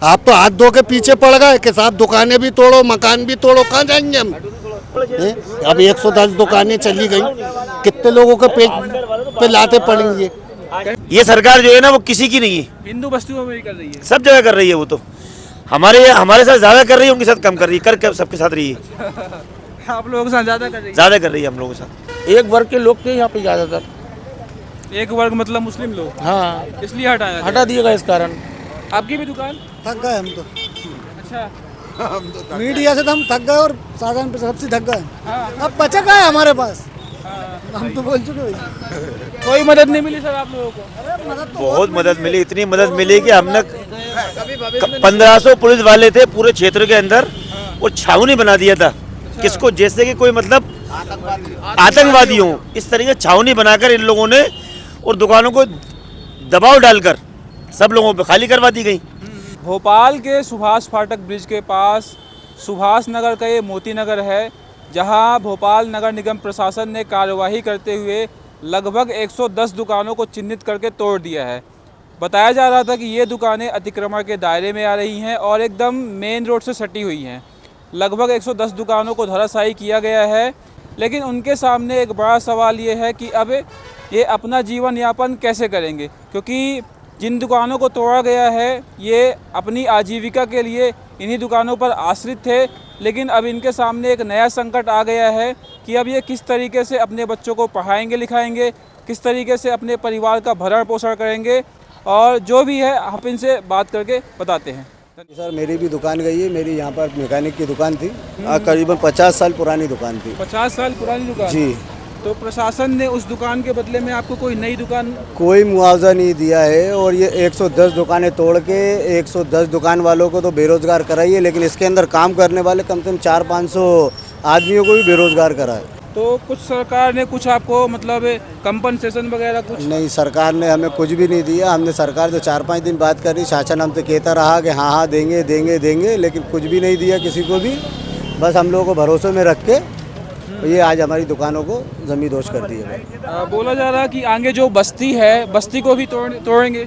आप तो हाथ धो के पीछे पड़ गए कि साहब दुकानें भी तोड़ो मकान भी तोड़ो, कहाँ जाएंगे हम? अब 110 दुकानें चली गई, कितने लोगों के पेट पे लाते पड़ेंगे? ये सरकार जो है ना वो किसी की नहीं है, हिंदू बस्तियों में भी कर रही है। सब जगह कर रही है। वो तो हमारे साथ ज्यादा कर रही है, उनके साथ कम कर रही है, कर सबके साथ रही है, आप लोगों के साथ ज्यादा कर रही है। ज्यादा कर रही है हम लोगों के साथ। एक वर्ग के लोग थे यहाँ पे ज्यादातर। एक वर्ग मतलब मुस्लिम लोग, हाँ, इसलिए हटाया गया। हटा दिएगा इस कारण। आपकी भी दुकान? थक गए हम तो, अच्छा। मीडिया से तो हम थक गए और साधारण पे सबसे थक गए। हाँ। अब बचा क्या है हमारे पास? हम तो बोल चुके भाई। कोई मदद नहीं मिली सर आप लोगों को? मदद तो बहुत मदद मिली, इतनी मदद मिली कि हमने 1500 पुलिस वाले थे पूरे क्षेत्र के अंदर, वो छावनी बना दिया था। किसको? जैसे कि कोई मतलब आतंकवादी हो, इस तरीके छावनी बनाकर इन लोगों ने और दुकानों को दबाव डालकर सब लोगों पे खाली करवा दी गई। भोपाल के सुभाष फाटक ब्रिज के पास सुभाष नगर का ये मोती नगर है, जहां भोपाल नगर निगम प्रशासन ने कार्यवाही करते हुए लगभग 110 दुकानों को चिन्हित करके तोड़ दिया है। बताया जा रहा था कि ये दुकानें अतिक्रमण के दायरे में आ रही हैं और एकदम मेन रोड से सटी हुई हैं। लगभग 110 दुकानों को धराशायी किया गया है, लेकिन उनके सामने एक बड़ा सवाल ये है कि अब ये अपना जीवन यापन कैसे करेंगे, क्योंकि जिन दुकानों को तोड़ा गया है ये अपनी आजीविका के लिए इन्हीं दुकानों पर आश्रित थे, लेकिन अब इनके सामने एक नया संकट आ गया है कि अब ये किस तरीके से अपने बच्चों को पढ़ाएंगे लिखाएंगे, किस तरीके से अपने परिवार का भरण पोषण करेंगे, और जो भी है हम इनसे बात करके बताते हैं। सर मेरी भी दुकान गई है, मेरी यहाँ पर मैकेनिक की दुकान थी, करीबन 50 साल पुरानी दुकान थी। 50 साल पुरानी दुकान? जी। तो प्रशासन ने उस दुकान के बदले में आपको कोई नई दुकान? कोई मुआवजा नहीं दिया है, और ये 110 दुकानें तोड़ के 110 दुकान वालों को तो बेरोजगार कराई है, लेकिन इसके अंदर काम करने वाले कम से कम 400-500 आदमियों को भी बेरोजगार करा है। तो कुछ सरकार ने कुछ आपको मतलब कंपनसेशन वगैरह कुछ? नहीं, सरकार ने हमें कुछ भी नहीं दिया। हमने सरकार तो 4-5 दिन बात करी, शासन हमसे कहता रहा कि हाँ हाँ देंगे देंगे देंगे, लेकिन कुछ भी नहीं दिया किसी को भी। बस हम लोगों को भरोसे में रख के ये आज हमारी दुकानों को जमींदोज कर दिया। बोला जा रहा है कि आगे जो बस्ती है, बस्ती को भी तोड़ेंगे।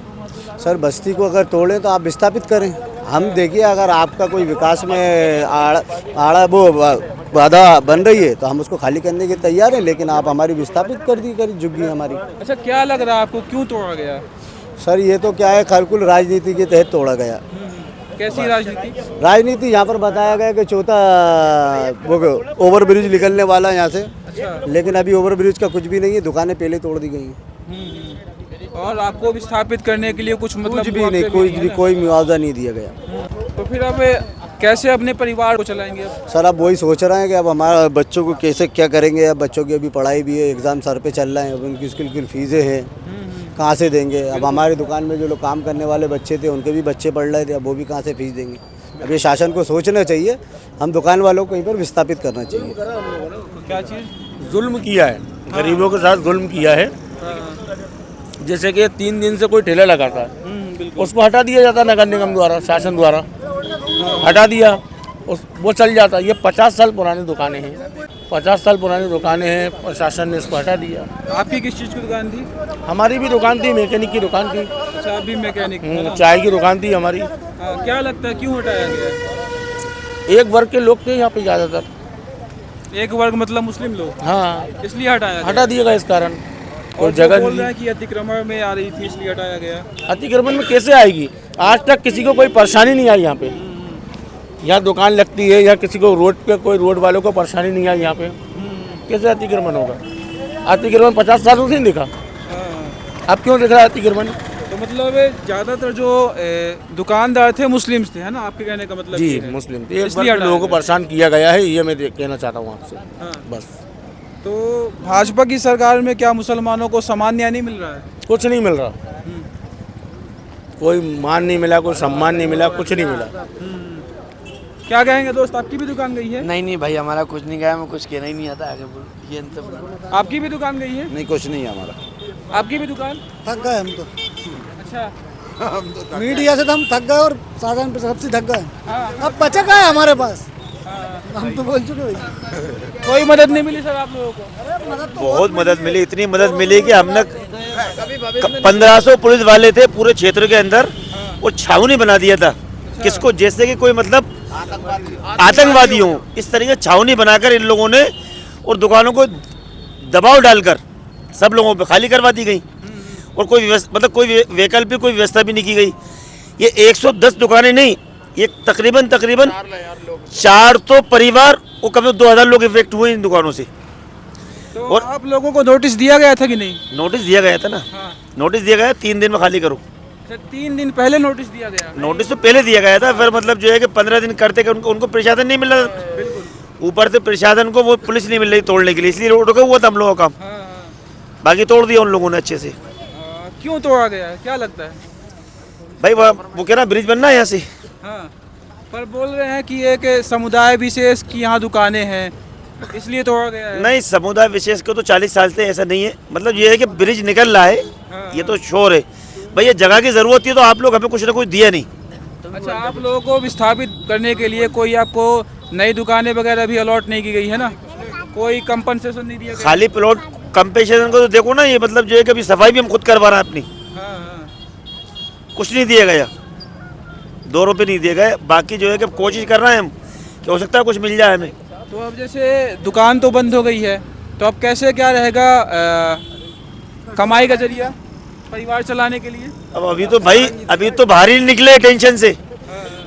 सर बस्ती को अगर तोड़ें तो आप विस्थापित करें। हम देखिए, अगर आपका कोई विकास में आड़ा वो बाधा बन रही है तो हम उसको खाली करने के तैयार हैं, लेकिन आप हमारी विस्थापित कर दी करी झुग्गी हमारी। अच्छा, क्या लग रहा है आपको, क्यों तोड़ा गया? सर ये तो क्या है, खरकुल राजनीति के तहत तोड़ा गया। कैसी राजनीति? राजनीति यहाँ पर बताया गया कि चौथा वो ओवर ब्रिज निकलने वाला है यहाँ से। अच्छा। लेकिन अभी ओवर ब्रिज का कुछ भी नहीं है, दुकानें पहले तोड़ दी गई हैं। और आपको विस्थापित करने के लिए कुछ मतलब कुछ भी नहीं, कोई मुआवजा नहीं दिया गया। तो फिर अब कैसे अपने परिवार को चलाएंगे अब? सर अब वही सोच रहे हैं कि अब हमारे बच्चों को कैसे क्या करेंगे। अब बच्चों की अभी पढ़ाई भी है, एग्ज़ाम सर पे चल रहे हैं, अब उनकी स्कूल फीसें हैं, कहाँ से देंगे। अब हमारी दुकान में जो लोग काम करने वाले बच्चे थे उनके भी बच्चे पढ़ रहे थे, अब वो भी कहाँ से फीस देंगे। अब ये शासन को सोचना चाहिए, हम दुकान वालों को कहीं पर विस्थापित करना चाहिए। क्या चीज़? जुल्म किया है, गरीबों के साथ जुल्म किया है। जैसे कि 3 दिन से कोई ठेला लगाता है, उसको हटा दिया जाता नगर निगम द्वारा, शासन द्वारा हटा दिया, वो चल जाता। ये 50 साल पुरानी दुकानें हैं, 50 साल पुरानी दुकानें हैं, प्रशासन ने इसको हटा दिया। आपकी किस चीज़ की दुकान थी? हमारी भी दुकान थी, मैकेनिक की दुकान थी। अच्छा, अभी मैकेनिक? चाय की दुकान थी हमारी। क्या लगता है क्यों हटाया गया? एक वर्ग के लोग थे यहाँ पे ज्यादातर। एक वर्ग मतलब मुस्लिम लोग? हाँ, इसलिए हटाया गया। हटा दिएगा इस कारण। और कोई जगह बोल नहीं। रहा है कि अतिक्रमण में आ रही थी इसलिए हटाया गया। अतिक्रमण में कैसे आएगी? आज तक किसी को कोई परेशानी नहीं आई यहाँ पे। यहाँ दुकान लगती है, या किसी को रोड पे कोई रोड वालों को परेशानी नहीं आई यहाँ पे, कैसे अतिक्रमण होगा? अतिक्रमण 50 सालों से नहीं दिखा, अब क्यों दिख रहा है अतिक्रमण? तो मतलब ज़्यादातर जो दुकानदार थे मुस्लिम्स थे, है ना? आपके कहने का मतलब जी ये है। मुस्लिम थे, इसलिए लोगों को परेशान किया गया है, ये मैं कहना चाहता हूँ आपसे। हाँ। बस। तो भाजपा की सरकार में क्या मुसलमानों को समान न्याय नहीं मिल रहा है? कुछ नहीं मिल रहा, कोई मान नहीं मिला, कोई सम्मान नहीं मिला, कुछ नहीं मिला। क्या कहेंगे दोस्त, आपकी भी दुकान गई है? नहीं भाई, हमारा कुछ नहीं गया, मैं कुछ कहना ही नहीं आता आगे बोल। ये तो आपकी भी दुकान गई है? नहीं, कुछ नहीं है हमारा। आपकी भी दुकान? थक गए हम तो, अच्छा। मीडिया से तो हम थक गए और साधारण पे सबसे थक गए। हाँ। अब बचा क्या है हमारे पास? हम तो बोल चुके भाई। कोई मदद नहीं मिली सर आप लोगों को? मदद तो बहुत मदद मिली, इतनी मदद मिली कि हमने 1500 पुलिस वाले थे पूरे क्षेत्र के अंदर, वो छावनी बना दिया था। किसको जैसे कि कोई मतलब आतंकवादी हो, इस तरीके छावनी बनाकर इन लोगों ने और दुकानों को दबाव डालकर सब लोगों पे खाली करवा दी गई और कोई मतलब कोई वैकल्पिक कोई व्यवस्था भी नहीं की गई। ये 110 दुकानें नहीं, ये तकरीबन 400 परिवार और कम से कम 2000 लोग इफेक्ट हुए इन दुकानों से। तो और आप लोगों को नोटिस दिया गया था कि नहीं? नोटिस दिया गया था ना, हाँ। नोटिस दिया गया 3 दिन में खाली करो। अच्छा, 3 दिन पहले नोटिस दिया गया? नोटिस तो पहले दिया गया था, फिर मतलब जो है कि 15 दिन करते कि उनको प्रशासन नहीं मिल रहा, ऊपर से प्रशासन को वो पुलिस नहीं मिल रही तोड़ने के लिए, इसलिए रोड रुका हुआ था हम लोगों का काम। हाँ, हाँ। बाकी तोड़ दिया उन लोगों ने अच्छे से। क्यों तोड़ा गया है, क्या लगता है? भाई वो कह रहा ब्रिज बनना है यहाँ से। हाँ, पर बोल रहे हैं कि एक समुदाय विशेष की यहाँ दुकानें हैं इसलिए तोड़ा गया है। नहीं, समुदाय विशेष को तो 40 साल से ऐसा नहीं है, मतलब ये है कि ब्रिज निकल रहा है, ये तो शोर है। भाई ये जगह की जरूरत थी तो आप लोग हमें कुछ ना कुछ दिया नहीं। अच्छा, आप लोगों को विस्थापित करने के लिए कोई आपको नई दुकानें वगैरह भी अलॉट नहीं की गई है ना? कोई कंपनसेशन नहीं दिया गया? खाली प्लॉट कंपेंसेशन को तो देखो ना, ये मतलब जो है कि अभी सफाई भी हम खुद करवा रहे हैं अपनी, हाँ, हाँ। कुछ नहीं दिया गया, 2 रुपये नहीं दिए गए। बाकी जो है कि कोशिश कर रहे हैं हम कि हो सकता है कुछ मिल जाए हमें। तो अब जैसे दुकान तो बंद हो गई है, तो अब कैसे क्या रहेगा कमाई का जरिया परिवार चलाने के लिए? अब अभी तो बाहर ही निकले टेंशन से।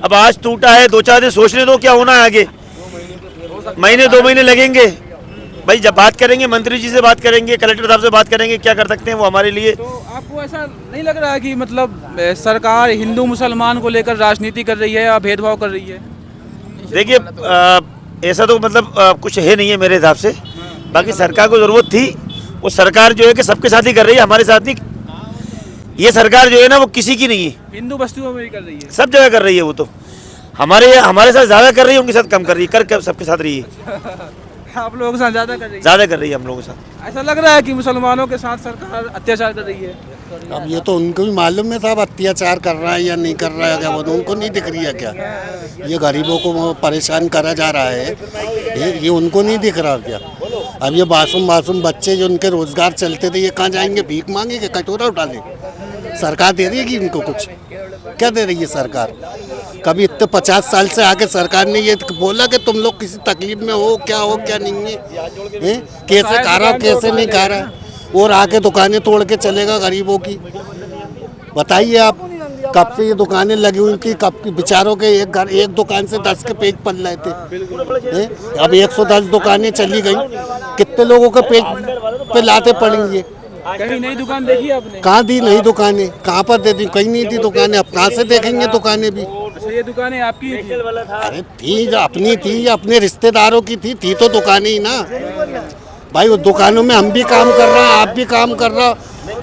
अब आज टूटा है, 2-4 दिन सोचने दो क्या होना है आगे, महीने 2 महीने लगेंगे। भाई जब बात करेंगे, मंत्री जी से बात करेंगे, कलेक्टर साहब से बात करेंगे, क्या कर सकते हैं वो हमारे लिए। तो आपको ऐसा नहीं लग रहा है कि मतलब सरकार हिंदू मुसलमान को लेकर राजनीति कर रही है या भेदभाव कर रही है? देखिए ऐसा तो मतलब कुछ है नहीं है मेरे हिसाब से। बाकी सरकार को ज़रूरत थी, वो सरकार जो है कि सबके साथ ही कर रही है, हमारे साथ नहीं। ये सरकार जो है ना वो किसी की नहीं है, हिंदू बस्तियों में भी कर रही है, सब जगह कर रही है। वो तो हमारे साथ ज़्यादा कर रही है, उनके साथ कम कर रही है, कर सबके साथ रही है। आप लोगों के साथ ज़्यादा कर रही है? ज़्यादा कर रही है हम लोगों के साथ। ऐसा लग रहा है कि मुसलमानों के साथ सरकार अत्याचार कर रही है। अब ये तो उनको भी मालूम है साहब अत्याचार कर रहा है या नहीं कर रहा है, क्या वो उनको नहीं दिख रही है क्या? ये गरीबों को परेशान करा जा रहा है, ये उनको नहीं दिख रहा क्या? अब ये मासूम बच्चे जो उनके रोजगार चलते थे, ये कहाँ जाएंगे? भीख मांगेंगे, कटोरा उठा ले? सरकार दे रही है कि इनको कुछ? क्या दे रही है सरकार? कभी इतने 50 साल से आके सरकार ने ये बोला कि तुम लोग किसी तकलीफ में हो क्या नहीं है? कैसे खा रहा कैसे नहीं खा रहा, और आके दुकानें तोड़ के चलेगा गरीबों की? बताइए आप, कब से ये दुकानें लगी हुई थी, कब की बेचारों के एक दुकान से 10 के पेट पल रहे थे, अब 110 दुकानें चली गई, कितने लोगों के पेट पे लाते पड़ेंगे? कहीं नई दुकान देखी आपने? कहाँ दी नई दुकानें? कहाँ पर दे दी? कहीं नहीं थी दुकानें, अब कहाँ से देखेंगे दुकानें भी? अच्छा, ये दुकानें आपकी थी? अरे थी, अपनी थी या अपने रिश्तेदारों की थी तो दुकानें ही ना। भाई उस दुकानों में हम भी काम कर रहे हैं, आप भी काम कर रहा।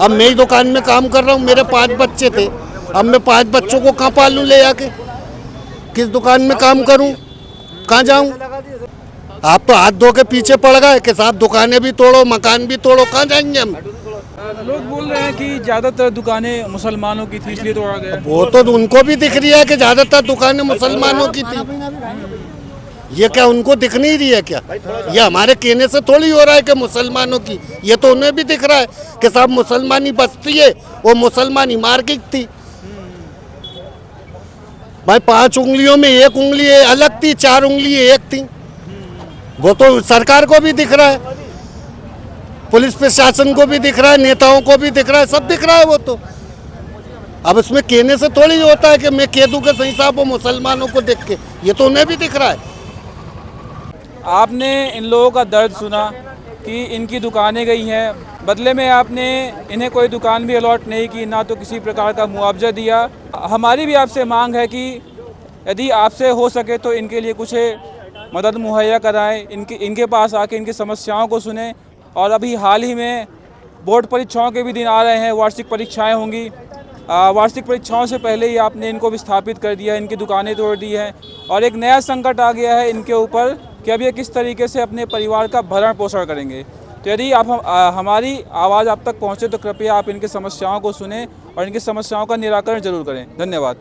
अब मैं ही दुकान में काम कर रहा हूँ, मेरे 5 बच्चे थे, अब मैं 5 बच्चों को कहाँ पालूं ले जाके? किस दुकान में काम करूँ, कहाँ जाऊँ? आप तो हाथ धो के पीछे पड़ गए कि साहब दुकानें भी तोड़ो, मकान भी तोड़ो, कहाँ जाएंगे हम? लोग बोल रहे हैं कि ज़्यादातर दुकानें मुसलमानों की थी इसलिए तोड़ा गया। वो तो उनको भी दिख रही है कि ज़्यादातर दुकानें मुसलमानों की थी। ये क्या उनको दिख नहीं रही है क्या? ये हमारे कहने से थोड़ी हो रहा है कि मुसलमानों की, ये तो उन्हें भी दिख रहा है कि साहब मुसलमानी बस्ती है, वो मुसलमानी मार्केट थी। भाई 5 उंगलियों में 1 उंगली अलग थी, 4 उंगली एक थी। वो तो सरकार को भी दिख रहा है, पुलिस प्रशासन को भी दिख रहा है, नेताओं को भी दिख रहा है, सब दिख रहा है वो तो। अब इसमें कहने से थोड़ी होता है कि मैं कह दूं कि सही साहब वो मुसलमानों को देख के, ये तो उन्हें भी दिख रहा है। आपने इन लोगों का दर्द सुना कि इनकी दुकानें गई हैं, बदले में आपने इन्हें कोई दुकान भी अलॉट नहीं की, ना तो किसी प्रकार का मुआवजा दिया। हमारी भी आपसे मांग है कि यदि आपसे हो सके तो इनके लिए कुछ मदद मुहैया कराएं, इनके पास आके इनकी समस्याओं को सुने। और अभी हाल ही में बोर्ड परीक्षाओं के भी दिन आ रहे हैं, वार्षिक परीक्षाएं होंगी। वार्षिक परीक्षाओं से पहले ही आपने इनको विस्थापित कर दिया, इनकी दुकानें तोड़ दी हैं और एक नया संकट आ गया है इनके ऊपर कि अब ये किस तरीके से अपने परिवार का भरण पोषण करेंगे। तो यदि आप हमारी आवाज़ आप तक पहुँचे तो कृपया आप इनकी समस्याओं को सुनें और इनकी समस्याओं का निराकरण जरूर करें। धन्यवाद।